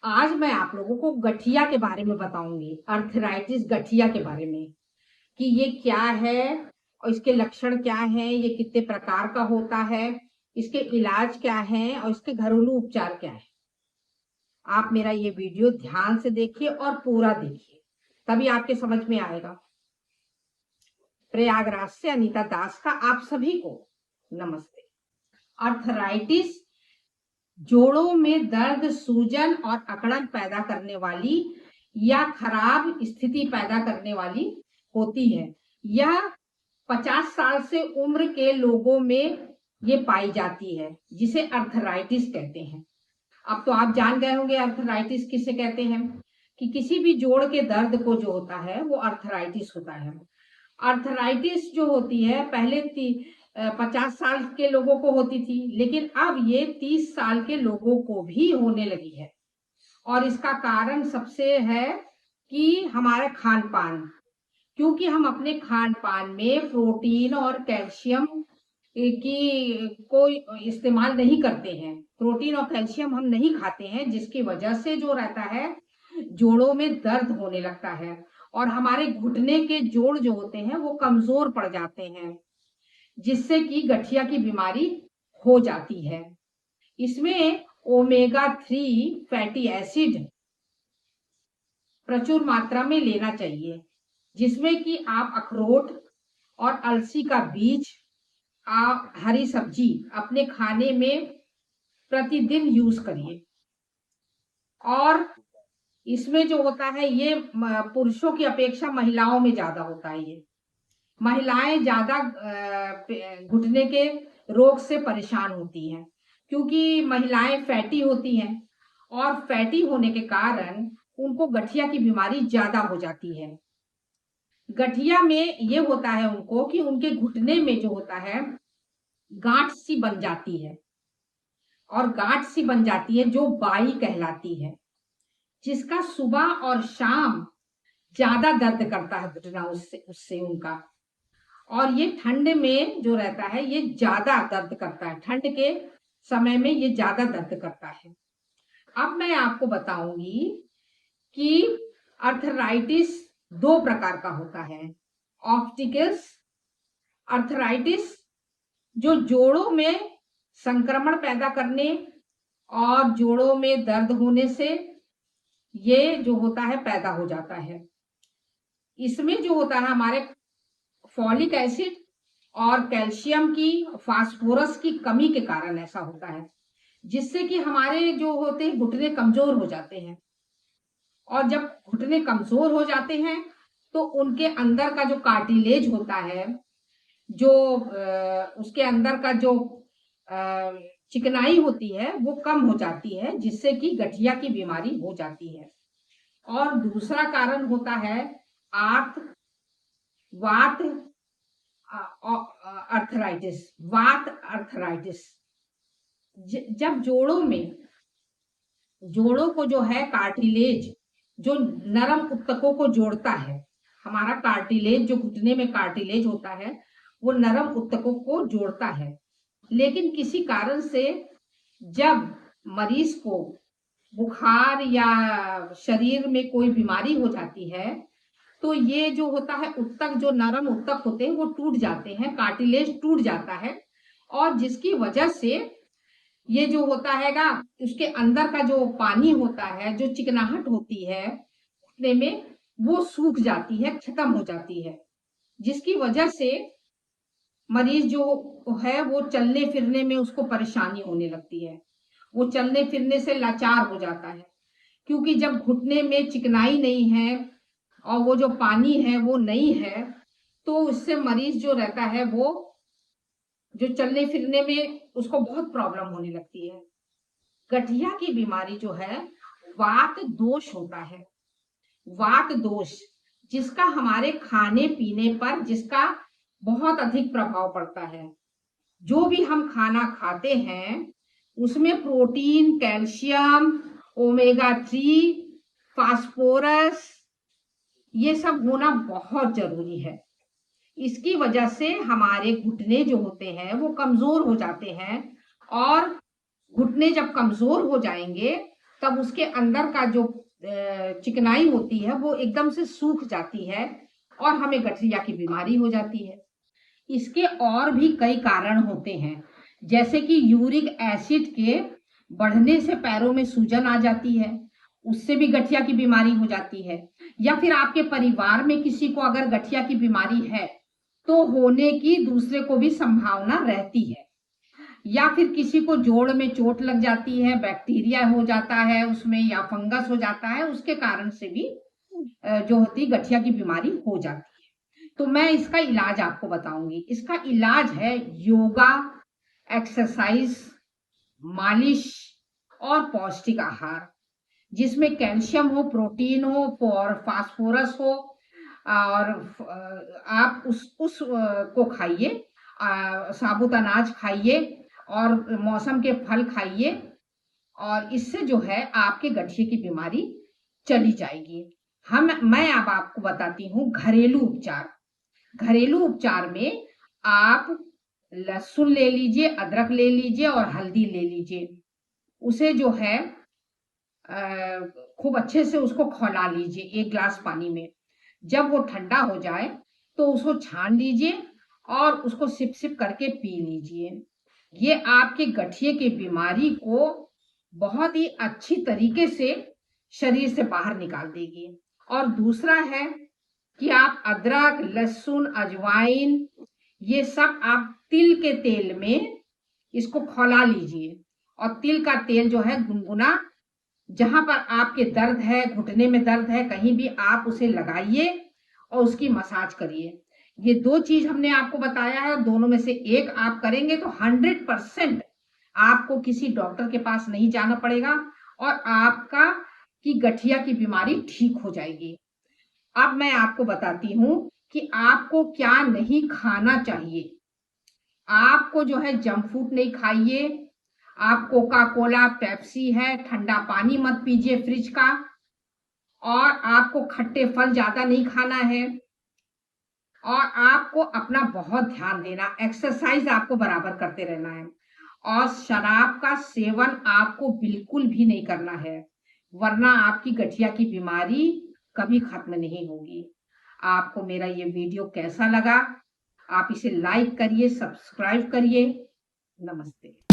आज मैं आप लोगों को गठिया के बारे में बताऊंगी। अर्थराइटिस गठिया के बारे में कि ये क्या है और इसके लक्षण क्या हैं, ये कितने प्रकार का होता है, इसके इलाज क्या है और इसके घरेलू उपचार क्या है। आप मेरा ये वीडियो ध्यान से देखिए और पूरा देखिए, तभी आपके समझ में आएगा। प्रयागराज से अनीता दास का आप सभी को नमस्ते। अर्थराइटिस जोड़ों में दर्द, सूजन और अकड़न पैदा करने वाली या खराब स्थिति पैदा करने वाली होती है। यह 50 साल से उम्र के लोगों में ये पाई जाती है, जिसे अर्थराइटिस कहते हैं। अब तो आप जान गए होंगे अर्थराइटिस किसे कहते हैं, कि किसी भी जोड़ के दर्द को जो होता है वो अर्थराइटिस होता है। अर्थराइटिस जो होती है पहले 50 साल के लोगों को होती थी, लेकिन अब ये 30 साल के लोगों को भी होने लगी है। और इसका कारण सबसे है कि हमारा खान पान, क्योंकि हम अपने खान पान में प्रोटीन और कैल्शियम की कोई इस्तेमाल नहीं करते हैं। प्रोटीन और कैल्शियम हम नहीं खाते हैं, जिसकी वजह से जो रहता है जोड़ों में दर्द होने लगता है और हमारे घुटने के जोड़ जो होते हैं वो कमजोर पड़ जाते हैं, जिससे कि गठिया की बीमारी हो जाती है। इसमें ओमेगा 3 फैटी एसिड प्रचुर मात्रा में लेना चाहिए, जिसमें कि आप अखरोट और अलसी का बीज, आप हरी सब्जी अपने खाने में प्रतिदिन यूज करिए। और इसमें जो होता है ये पुरुषों की अपेक्षा महिलाओं में ज्यादा होता है। ये महिलाएं ज्यादा घुटने के रोग से परेशान होती हैं, क्योंकि महिलाएं फैटी होती हैं और फैटी होने के कारण उनको गठिया की बीमारी ज्यादा हो जाती है। गठिया में ये होता है उनको कि उनके घुटने में जो होता है गांठ सी बन जाती है, और गांठ सी बन जाती है जो बाई कहलाती है, जिसका सुबह और शाम ज्यादा दर्द करता है घुटना उससे उससे उनका। और ये ठंड में जो रहता है ये ज्यादा दर्द करता है, ठंड के समय में ये ज्यादा दर्द करता है। अब मैं आपको बताऊंगी कि अर्थराइटिस 2 प्रकार का होता है। ऑप्टिकल्स अर्थराइटिस जो जोड़ों में संक्रमण पैदा करने और जोड़ों में दर्द होने से ये जो होता है पैदा हो जाता है। इसमें जो होता है हमारे फॉलिक एसिड और कैल्शियम की, फास्फोरस की कमी के कारण ऐसा होता है, जिससे कि हमारे जो होते हैं घुटने कमजोर हो जाते हैं। और जब घुटने कमजोर हो जाते हैं तो उनके अंदर का जो कार्टिलेज होता है, जो उसके अंदर का जो चिकनाई होती है वो कम हो जाती है, जिससे कि गठिया की बीमारी हो जाती है। और दूसरा कारण होता है आर्थ वात अर्थराइटिस, वात अर्थराइटिस। जब जोड़ों को जो है कार्टिलेज जो नरम ऊतकों को जोड़ता है, हमारा कार्टिलेज जो घुटने में कार्टिलेज होता है वो नरम ऊतकों को जोड़ता है, लेकिन किसी कारण से जब मरीज को बुखार या शरीर में कोई बीमारी हो जाती है तो ये जो होता है ऊतक, जो नरम ऊतक होते हैं वो टूट जाते हैं, कार्टिलेज टूट जाता है, और जिसकी वजह से ये जो होता है ना उसके अंदर का जो पानी होता है, जो चिकनाहट होती है घुटने में, वो सूख जाती है, खत्म हो जाती है, जिसकी वजह से मरीज जो है वो चलने फिरने में उसको परेशानी होने लगती है। वो चलने फिरने से लाचार हो जाता है, क्योंकि जब घुटने में चिकनाई नहीं है और वो जो पानी है वो नहीं है, तो उससे मरीज जो रहता है वो जो चलने फिरने में उसको बहुत प्रॉब्लम होने लगती है। गठिया की बीमारी जो है वात दोष होता है। वात दोष जिसका हमारे खाने पीने पर जिसका बहुत अधिक प्रभाव पड़ता है। जो भी हम खाना खाते हैं उसमें प्रोटीन, कैल्शियम, ओमेगा 3, फास्फोरस, ये सब होना बहुत जरूरी है। इसकी वजह से हमारे घुटने जो होते हैं वो कमजोर हो जाते हैं, और घुटने जब कमजोर हो जाएंगे तब उसके अंदर का जो चिकनाई होती है वो एकदम से सूख जाती है और हमें गठिया की बीमारी हो जाती है। इसके और भी कई कारण होते हैं, जैसे कि यूरिक एसिड के बढ़ने से पैरों में सूजन आ जाती है, उससे भी गठिया की बीमारी हो जाती है। या फिर आपके परिवार में किसी को अगर गठिया की बीमारी है तो होने की दूसरे को भी संभावना रहती है। या फिर किसी को जोड़ में चोट लग जाती है, बैक्टीरिया हो जाता है उसमें, या फंगस हो जाता है, उसके कारण से भी जो होती गठिया की बीमारी हो जाती है। तो मैं इसका इलाज आपको बताऊंगी। इसका इलाज है योगा, एक्सरसाइज, मालिश और पौष्टिक आहार, जिसमें कैल्शियम हो, प्रोटीन हो और फास्फोरस हो। और आप उस को खाइए, साबुत अनाज खाइए और मौसम के फल खाइए, और इससे जो है आपके गठिए की बीमारी चली जाएगी। मैं अब आपको बताती हूँ घरेलू उपचार। घरेलू उपचार में आप लहसुन ले लीजिए, अदरक ले लीजिए और हल्दी ले लीजिए। उसे जो है खूब अच्छे से उसको खौला लीजिए 1 ग्लास पानी में। जब वो ठंडा हो जाए तो उसको छान लीजिए और उसको सिप सिप करके पी लीजिए। ये आपके गठिए की बीमारी को बहुत ही अच्छी तरीके से शरीर से बाहर निकाल देगी। और दूसरा है कि आप अदरक, लहसुन, अजवाइन, ये सब आप तिल के तेल में इसको खौला लीजिए। और तिल का तेल जो है गुनगुना, जहां पर आपके दर्द है, घुटने में दर्द है, कहीं भी आप उसे लगाइए और उसकी मसाज करिए। ये 2 चीज हमने आपको बताया है, दोनों में से एक आप करेंगे तो 100% आपको किसी डॉक्टर के पास नहीं जाना पड़ेगा और आपका की गठिया की बीमारी ठीक हो जाएगी। अब मैं आपको बताती हूँ कि आपको क्या नहीं खाना चाहिए। आपको जो है जंक फूड नहीं खाइए, आप कोका कोला, पेप्सी है, ठंडा पानी मत पीजिए फ्रिज का, और आपको खट्टे फल ज्यादा नहीं खाना है, और आपको अपना बहुत ध्यान देना, एक्सरसाइज आपको बराबर करते रहना है, और शराब का सेवन आपको बिल्कुल भी नहीं करना है, वरना आपकी गठिया की बीमारी कभी खत्म नहीं होगी। आपको मेरा ये वीडियो कैसा लगा? आप इसे लाइक करिए, सब्सक्राइब करिए। नमस्ते।